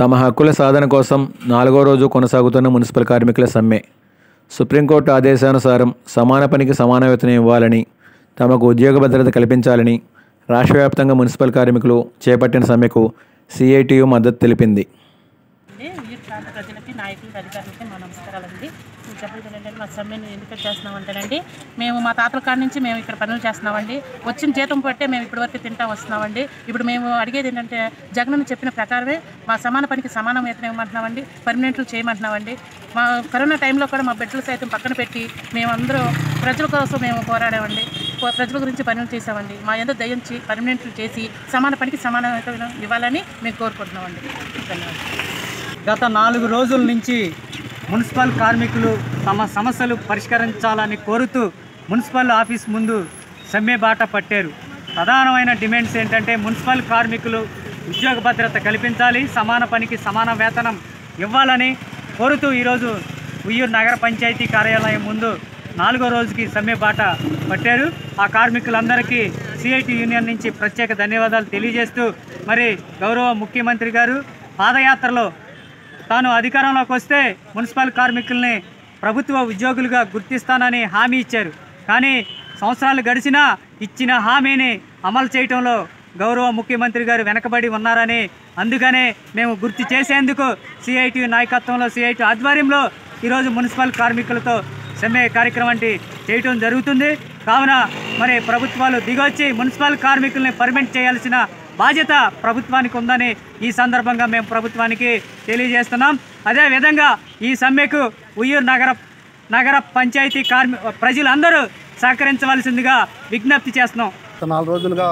తమ హక్కుల సాధన కోసం 4వ రోజు కొనసాగుతున్న మున్సిపల్ కార్మికుల సమ్మె. సుప్రీంకోర్టు ఆదేశానుసారం సమాన పనికి సమాన వేతనం ఇవ్వాలని, తమకు ఉద్యోగ భద్రత కల్పించాలని రాష్ట్ర వ్యాప్తంగా మున్సిపల్ కార్మికులు చేపట్టిన సమ్మెకు సిఐటియు మద్దతు తెలిపింది. ప్రజలకి, నాయకులకి, అధికారులకి మా నమస్కారాలండి. చెప్పేది ఏంటంటే మా సమ్మెను ఎందుకు చేస్తున్నామంటేనండి, మేము మా తాతల కాడి నుంచి మేము ఇక్కడ పనులు చేస్తున్నామండి. వచ్చిన జీతం పట్టే మేము ఇప్పటివరకు తింటా వస్తున్నామండి. ఇప్పుడు మేము అడిగేది ఏంటంటే జగన్ చెప్పిన ప్రకారమే మా సమాన పనికి సమాన వేతనం ఇవ్వమంటున్నామండి, పర్మనెంట్లు చేయమంటున్నామండి. మా కరోనా టైంలో కూడా మా బిడ్డలు సైతం పక్కన పెట్టి మేమందరూ ప్రజల కోసం మేము పోరాడామండి. ప్రజల గురించి పనులు చేసామండి. మా ఎంత దయించి పర్మనెంట్లు చేసి సమాన పనికి సమాన వేతనం ఇవ్వాలని మేము కోరుకుంటున్నామండి. ధన్యవాదాలు. గత 4 రోజుల నుంచి మున్సిపల్ కార్మికులు తమ సమస్యలు పరిష్కరించాలని కోరుతూ మున్సిపల్ ఆఫీస్ ముందు సమ్మె బాట పట్టారు. ప్రధానమైన డిమాండ్స్ ఏంటంటే మున్సిపల్ కార్మికులు ఉద్యోగ భద్రత కల్పించాలి, సమాన పనికి సమాన వేతనం ఇవ్వాలని కోరుతూ ఈరోజు ఉయ్యూరు నగర పంచాయతీ కార్యాలయం ముందు 4వ రోజుకి సమ్మె బాట పట్టారు. ఆ కార్మికులందరికీ సిఐటి యూనియన్ నుంచి ప్రత్యేక ధన్యవాదాలు తెలియజేస్తూ, మరి గౌరవ ముఖ్యమంత్రి గారు పాదయాత్రలో తాను అధికారంలోకి వస్తే మున్సిపల్ కార్మికుల్ని ప్రభుత్వ ఉద్యోగులుగా గుర్తిస్తానని హామీ ఇచ్చారు. కానీ సంవత్సరాలు గడిచినా ఇచ్చిన హామీని అమలు చేయడంలో గౌరవ ముఖ్యమంత్రి గారు వెనకబడి ఉన్నారని, అందుకనే మేము గుర్తు చేసేందుకు సిఐటి నాయకత్వంలో, సిఐటి ఆధ్వర్యంలో ఈరోజు మున్సిపల్ కార్మికులతో సమ్మె కార్యక్రమం చేయటం జరుగుతుంది. కావున మరి ప్రభుత్వాలు దిగొచ్చి మున్సిపల్ కార్మికుల్ని పర్మనెంట్ చేయాల్సిన బాధ్యత ప్రభుత్వానికి ఉందని ఈ సందర్భంగా మేము ప్రభుత్వానికి తెలియజేస్తున్నాం. అదేవిధంగా ఈ సమ్మెకు ఉయ్యూరు నగర పంచాయతీ ప్రజలందరూ సహకరించవలసిందిగా విజ్ఞప్తి చేస్తున్నాం. 4 రోజులుగా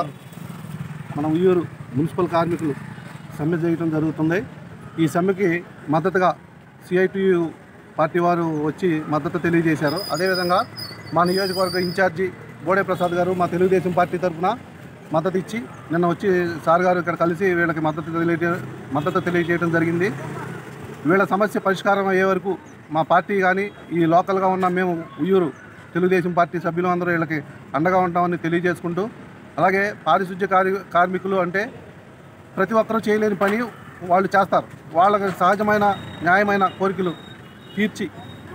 మన ఉయ్యూరు మున్సిపల్ కార్మికులు సమ్మె చేయడం జరుగుతుంది. ఈ సమ్మెకి మద్దతుగా సిఐటియు పార్టీ వారు వచ్చి మద్దతు తెలియజేశారు. అదేవిధంగా మా నియోజకవర్గ ఇన్ఛార్జి బోడే ప్రసాద్ గారు మా తెలుగుదేశం పార్టీ తరఫున మద్దతు ఇచ్చి నిన్న వచ్చి సార్ గారు ఇక్కడ కలిసి వీళ్ళకి మద్దతు తెలియజేయడం జరిగింది. వీళ్ళ సమస్య పరిష్కారం అయ్యే వరకు మా పార్టీ కానీ ఈ లోకల్గా ఉన్న మేము ఉయ్యూరు తెలుగుదేశం పార్టీ సభ్యులు అందరూ వీళ్ళకి అండగా ఉంటామని తెలియజేసుకుంటూ, అలాగే పారిశుద్ధ్య కార్మికులు అంటే ప్రతి ఒక్కరూ చేయలేని పని వాళ్ళు చేస్తారు. వాళ్ళకి సహజమైన న్యాయమైన కోరికలు తీర్చి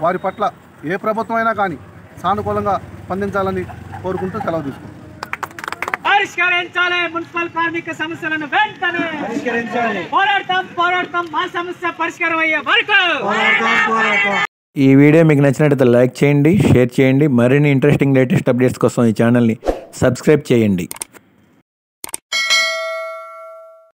వారి పట్ల ఏ ప్రభుత్వం అయినా కానీ సానుకూలంగా స్పందించాలని కోరుకుంటూ సెలవు తీసుకుంటాం. పరిష్కరించాలి మున్సిపల్ కార్మిక సమస్యలను వెంటనే పరిష్కరించాలి. పోరాడతాం మా సమస్య పరిష్కారం అయ్యే వరకు. ఈ వీడియో మీకు నచ్చినట్లయితే లైక్ చేయండి, షేర్ చేయండి. మరిన్ని ఇంట్రెస్టింగ్ లేటెస్ట్ అప్డేట్స్ కోసం ఈ ఛానల్ని సబ్స్క్రైబ్ చేయండి.